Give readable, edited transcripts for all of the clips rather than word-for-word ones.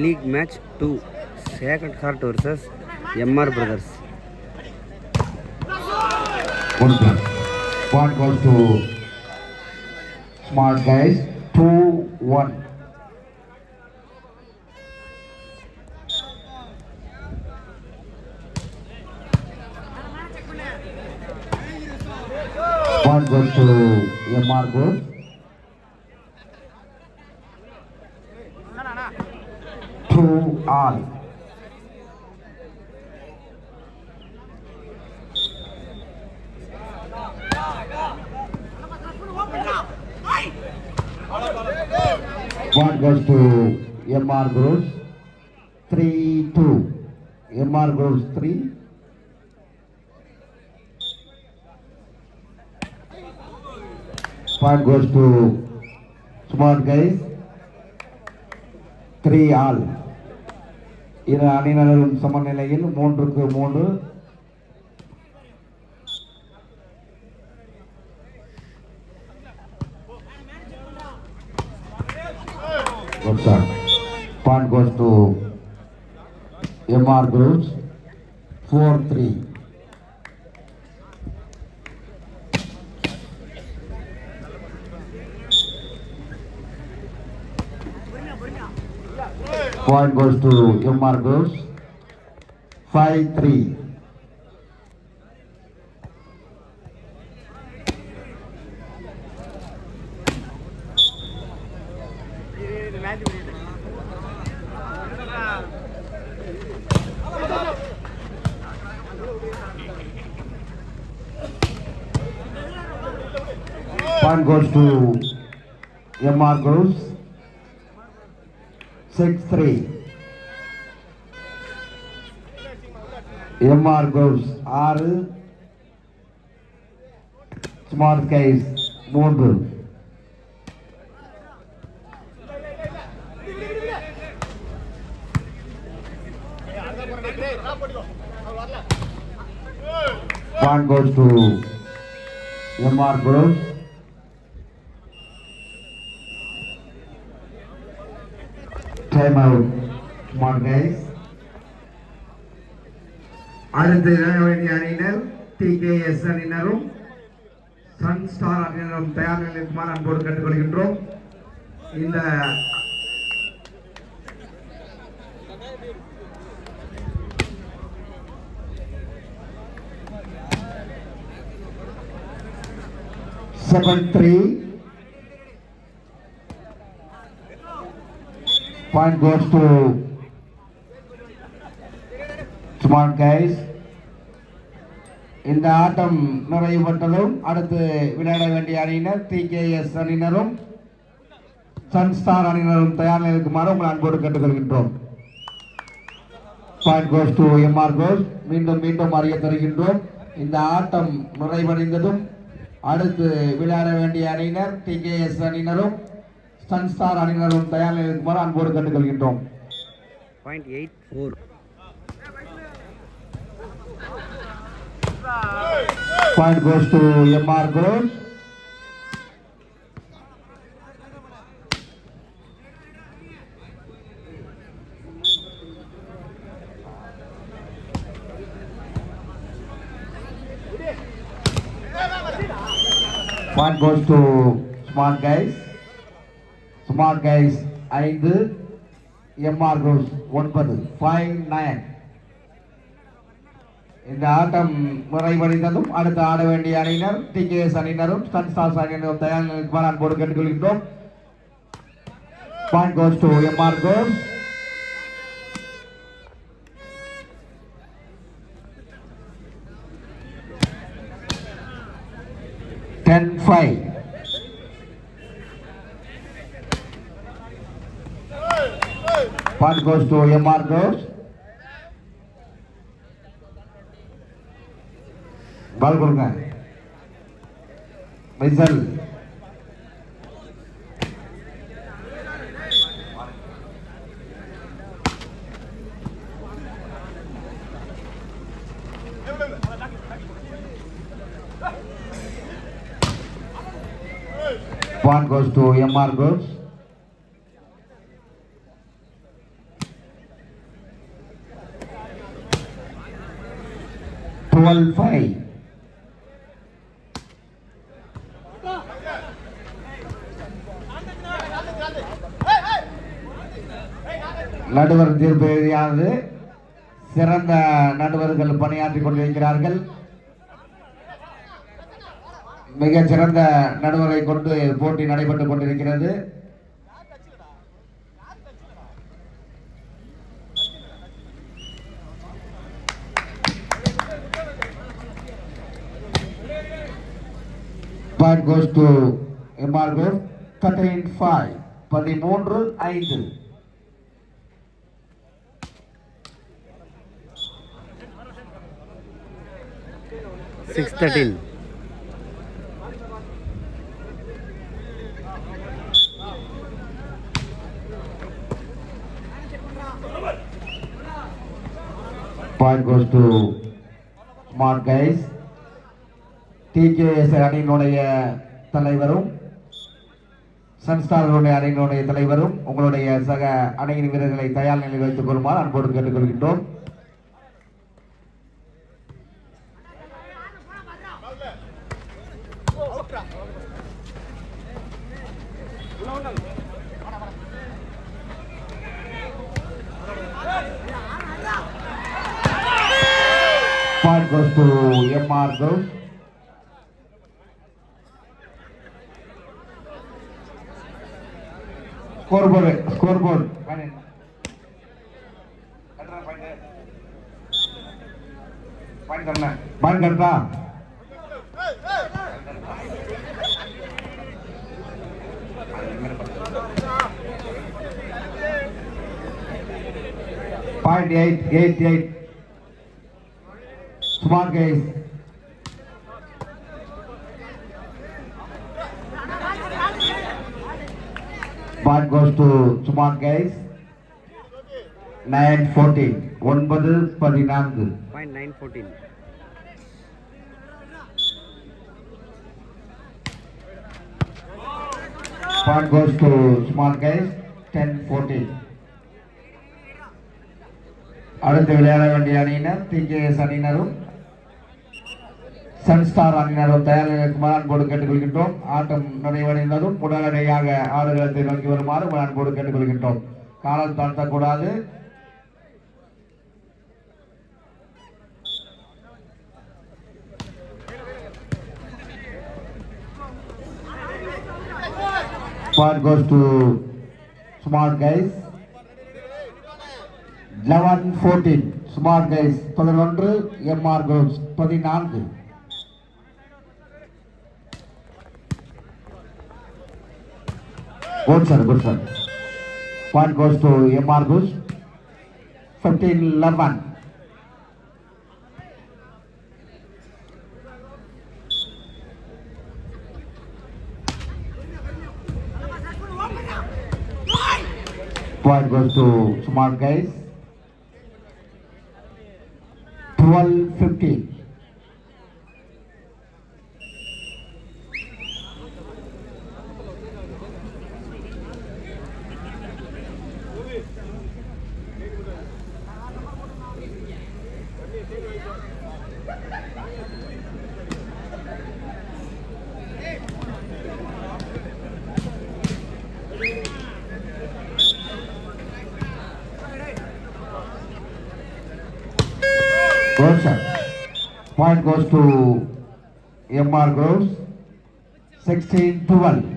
League match 2, Sacred Heart versus MR Brothers. Point goes to Smart Guys, 2-1. Point goes to MR Group. Two all. Point goes to MR Groups. 3-2. MR Groups 3. Point goes to Smart Guys. 3 all. இரு அணியினரும் சமநிலையில் 3-3. Point goes to MR Groups, 4-3. Point goes to MR Groups, 5-3. Point goes to MR Groups, 6-3. MR Groups 6, Smart Guys 3. Point goes to MR Groups. Time out, Smart Guys. அடுத்து இளைஞரணி அணியினர் TKS அணியினரும் Sun star அணியினரும் தயார் நிலையில் இருக்குமாறு அன்போடு கேட்டுக்கொள்கின்றோம். இந்த Seven 3. Point goes to Smart Guys. இந்த ஆட்டம் நிறைவுபட்டதும் அடுத்து விளையாட வேண்டிய அணியினர் TKS அணியினரும் சன் ஸ்டார் அணியினரும் தயார் நிலையில் இருக்குமாறு உங்கள் அன்போடு கேட்டுக்கொள்கின்றோம். Point goes to MR Groups. மீண்டும் அறிய தருகின்றோம். இந்த ஆட்டம் நிறைவடைந்ததும் அடுத்து விளையாட வேண்டிய அணியினர் TKS அணியினரும் சன் ஸ்டார் அணியினரும் தயார் நிலையில் இருக்குமாறு அன்போடு கேட்டுக்கொள்கின்றோம். Point 8-4. Point goes to MR Groups. Point goes to Smart Guys. Smart Guys 5, MR Groups 9. 5-9. இந்த ஆட்டம் நிறைவடைந்ததும் அடுத்து ஆட வேண்டிய அணியினர் TKS அணியினரும் சன் ஸ்டார்ஸ் அணியினரும் தயார் நிலையில் அன்போடு கேட்டுக்கொள்கின்றோம். Point goes to MR Groups. Ten-5. Point goes to MR Groups. பால் கொடுங்க. மைசல். Point goes to MR Groups. 12-5. நடுவர் தீர்ப்பு எழுதியானது சிறந்த நடுவர்கள் பணியாற்றிக் கொண்டிருக்கிறார்கள். மிக சிறந்த நடுவரை கொண்டு போட்டி நடைபெற்றுக் கொண்டிருக்கிறது. Point goes to MR Group 13-5. 13-5. Six 13. Point goes to Smart Guys. TKS அணியினுடைய தலைவரும் சன்ஸ்டார்களுடைய அணியினுடைய தலைவரும் உங்களுடைய சக அணியின் வீரர்களை தயார் நிலையில் வைத்துக் கொள்ளுமாறு அன்போடு கேட்டுக்கொள்கின்றோம். Point goes to MR Group. Scoreboard. Point करना. Point 8. Smart Guys. Point goes to Smart Guys. 9-14. 9-14. Point 9-14. Point goes to Smart Guys. 10-14. அடுத்து விளையாட வேண்டிய அணியினர் TKS அணியினரும் சன்ஸ்டார் அணியினரும் தயார் நிலைக்குமாறு அன்போடு கேட்டுக்கொள்கின்றோம். ஆட்டம் நிறைவடைந்ததும் உடனடியாக ஆடுகளத்தை நோக்கி வருமாறு அன்போடு கேட்டுக்கொள்கின்றோம். காலம் தாழ்த்தக்கூடாது. Point goes to Smart Guys. 11-14. Smart Guys 11, MR Groups 14. Good sir. Point goes to MR Groups 15-11. Point goes to Smart Guys 12-15. Good sir. Point goes to MR Groves 16-12.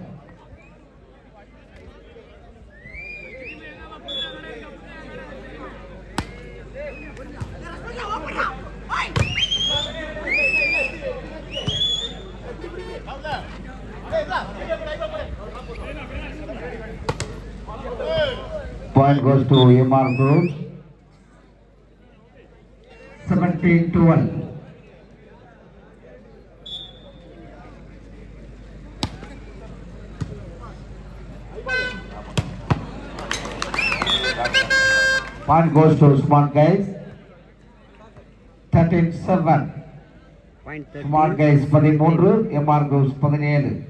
Point goes to MR Groves 17-12. Point goes to Smart Guys 13-7. Point 13. Smart Guys 13, MR Groves 17.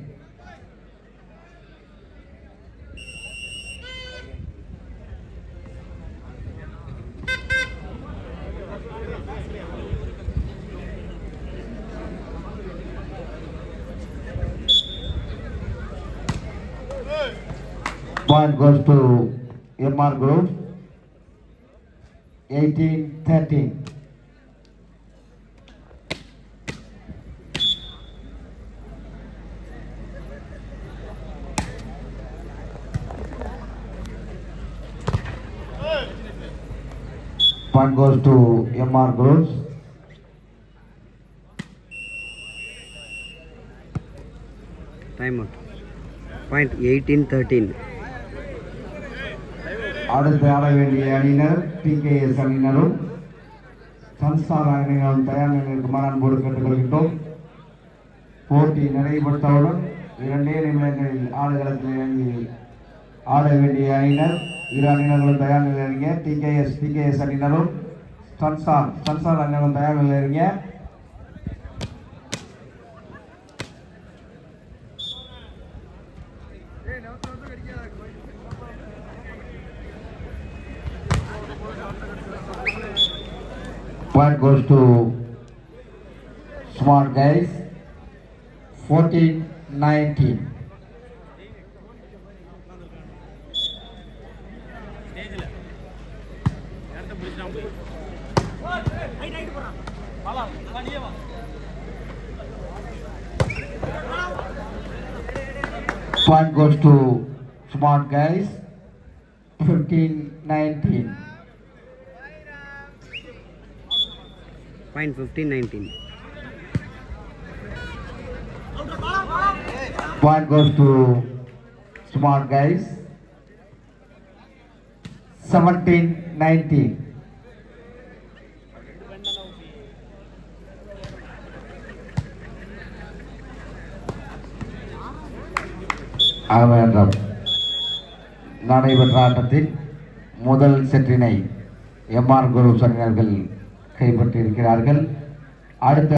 Point goes to MR Group. 18-13. Point goes to MR Groups. Time out. Point 18-13. அடுத்து ஆட வேண்டிய அணியினர் TKS அணியினரும் Sunstar அணியினரும் தயார் நிலையில் இருக்குமாறு அன்போடு கேட்டுக்கொள்கின்றோம். போட்டி நிறைவுற்றவுடன் 2 நிமிடங்களில் ஆடுகளத்தில் இறங்கி ஆட வேண்டிய அணியினர் இரு அணியினர்களும் தயார் நிலையில் இறங்கிய டிகேஎஸ் அணியினரும் சன்ஸ்டார் அணியினரும் தயார் நிலையில் இறங்கிய Point goes to Smart Guys. 14-19. Point goes to Smart Guys. 15-19. Point 15-19. Point goes to Smart Guys. 17-19. நடைபெற்ற ஆட்டத்தில் முதல் செட்டினை எம்ஆர் குரு அணியினர்கள் கைப்பற்றியிருக்கிறார்கள். அடுத்த